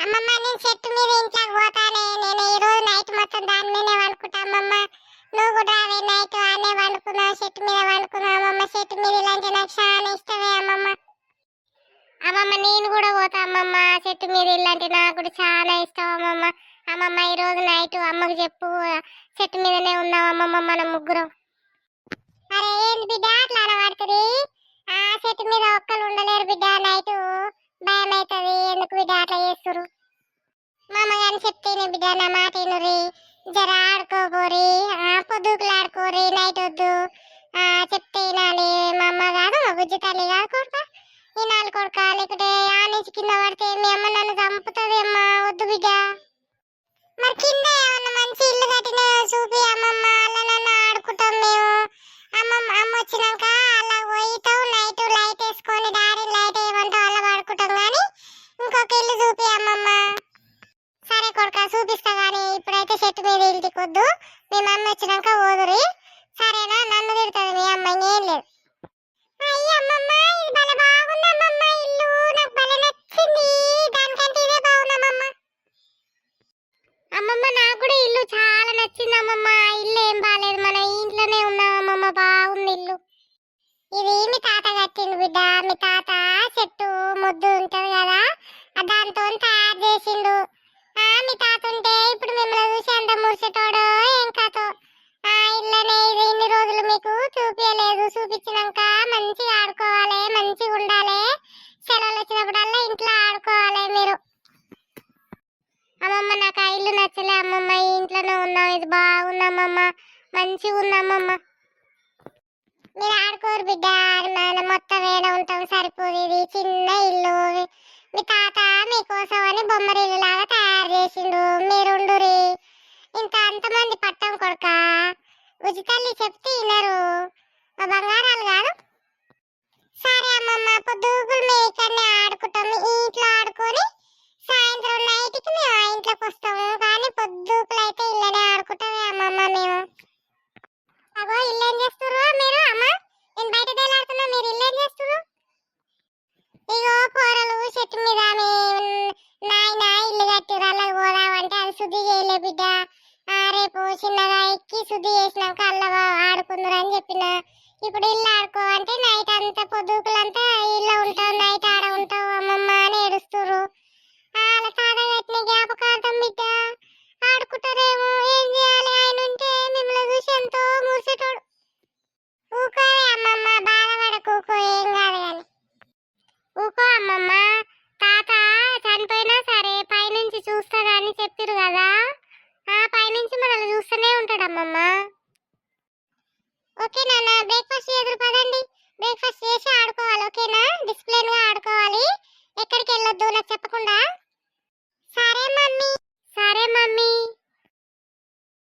అమ్మమ్మ నేను చెట్టు మీద ఇంట్లోకి పోతానే. నేను ఈ రోజు నైట్ మొత్తం దాని మీదనే వండుకుంటా అమ్మమ్మ. నువ్వు కూడా రావే, నైట్ ఆనే వండుకుందాం, చెట్టు మీద వండుకుందాం అమ్మమ్మ. చెట్టు మీద ఇలాంటి నాకు చాలా ఇష్టమే అమ్మమ్మ. అమ్మమ్మ నేను కూడా పోతా అమ్మమ్మ, చెట్టు మీద ఇల్లంటే నాకు కూడా చాలా ఇష్టం అమ్మమ్మ. అమ్మమ్మ ఈ రోజు నైట్ అమ్మకు చెప్పు, చెట్టు మీదనే ఉన్నాం అమ్మమ్మ మనం ముగ్గురం. అరే ఏంది బిడ్డ అట్లా అనబడుతుంది? ఆ చెట్టు మీద ఒక్కరు ఉండలేరు బిడ్డ, నైట్ భయం అవుతుంది. ఎందుకు బిడ్డ అట్లా చేస్తురు? మా అమ్మగారిని చెప్తేనే బిడ్డ, నా మాట వినురి, జర ఆడుకోపోరి, పొద్దుకులు ఆడుకోరి, నైట్ వద్దు చెప్తే వినాలి. మా అమ్మ కాదు, మా బుజ్జి తల్లి కాదు కొడుక, వినాలి కొడుక. లేకుంటే ఆ నుంచి కింద పడితే మీ అమ్మ నన్ను చంపుతుంది అమ్మ. వద్దు బిడ్డ. మరి కింద ఏమన్నా మంచి ఇల్లు కట్టిన చూపి అమ్మమ్మ, అలా నన్ను ఆడుకుంటాం మేము. అమ్మ వచ్చినాక అలా పోయితాం, నైట్ లైట్ వేసుకొని డాడీ లైట్ వేయమంటాం, అలా పడుకుంటాం. కానీ ఇంకొక ఇల్లు చూపి అమ్మమ్మ. సరే కొడుక చూపిస్తా, కానీ ఇప్పుడైతే చెట్టు మీద ఇంటికి వద్దు, మీ మమ్మీ వచ్చినాక పోదురి సరేనా? నన్ను తిడుతుంది మీ అమ్మ, ఇంకేం లేదు. అయ్యి అమ్మమ్మ, ఇది భలే బాగుంది అమ్మమ్మ, ఇల్లు నాకు భలే నచ్చింది. దానికంటే ఇదే బాగుందమ్మమ్మ. అమ్మమ్మ నాకు కూడా ఇల్లు చాలా నచ్చింది అమ్మమ్మ. ఇల్లు ఏం బాలేదు, మన ఇంట్లోనే ఉన్నాం అమ్మమ్మ. బాగుంది ఇల్లు. ఇది మీ తాత కట్టిండు బిడ్డ. మీ తాత చెట్టు ముద్దు ఉంటది కదా, దాంతో తయారు చేసిండు. మీ తాత ఉంటే ఇప్పుడు మిమ్మల్ని చూసి అంత మురిసేటోడో ఏం కాతో. ఇల్లనే ఇది ఇన్ని రోజులు మీకు చూపించలేదు. చూపించినాక మంచిగా ఆడుకోవాలి, మంచిగా ఉండాలి. సెలవులు వచ్చినప్పుడల్లా ఇంట్లో ఆడుకోవాలి మీరు. అమ్మమ్మ నాకు ఆ ఇల్లు నచ్చలే అమ్మమ్మ, ఈ ఇంట్లోనే ఉన్నాం. ఇది బాగుంది అమ్మమ్మ, మంచిగా ఉంది అమ్మమ్మ. మీరు ఆడుకోరు బిడ్డ, మొత్తం వేడ ఉంటాం సరిపోదు. ఇది చిన్న ఇల్లు, మీ తాత మీకోసం అని బొమ్మరిల్లు లాగా తయారు చేసిండు. మీరుండురి. ఇంత అంతమంది పట్టం కొడుక, ఉచితల్లి చెప్తే వినరు, మా బంగారాలు కాదు. సరే అమ్మమ్మ, పొద్దుగులు మేము ఇక్కడనే ఆడుకుంటాం. ఈ ఇంట్లో ఆడుకొని సాయంత్రం నైట్కి మేము ఆ ఇంట్లోకి వస్తాము. కానీ పొద్దుగులు అయితే ఇల్లనే ఆడుకుంటామే అమ్మమ్మ మేము. అగో ఇల్లు ఏం చేస్తుర్రు మీరు? అమ్మ నేను బయట తేలాడుతున్నా, మీరు ఇల్లు ఏం చేస్తుర్రు? ఇగో పోరలు చెట్టు మీద నాయన ఇల్లు కట్టిర్రు, అలా పోదామంటే అది శుద్ధి చేయలే బిడ్డ. రేపు చిన్నగా ఎక్కి శుద్ధి చేసినాక అల్ల ఆడుకుందరు అని చెప్పిన. ఇప్పుడు ఇల్లు ఆడుకోవంటే నైట్ అంతా పొద్దుకులంతా ఇల్లు ఉంటావు, నైట్ ఆడ ఉంటావు అమ్మమ్మ అని ఏడుస్తుర్రు. వాళ్ళ తాత కట్టిన జ్ఞాపకార్థం బిడ్డ, ఆడుకుంటారేమో. ఏం చేయాలి? ఆయన ఉంటే మిమ్మల్ని చూసి ఎంతో మురిసేటోడు. ఊకోవే అమ్మమ్మ, బాధపడకు, ఊకో, ఏం కాదు. కానీ ఊకో అమ్మమ్మ, తాత చనిపోయినా సరే పైనుంచి చూస్తాడని చెప్పిరు కదా, పైనుంచి మనల్ని చూస్తూనే ఉంటాడు అమ్మమ్మ. ఓకే నాన్న, బ్రేక్ఫాస్ట్ ఎదురు పదండి. బ్రేక్ఫాస్ట్ చేసి ఆడుకోవాలి, ఓకేనా? డిసిప్లిన్గా ఆడుకోవాలి, ఎక్కడికి వెళ్ళొద్దు నాకు చెప్పకుండా. సరే అమ్మా.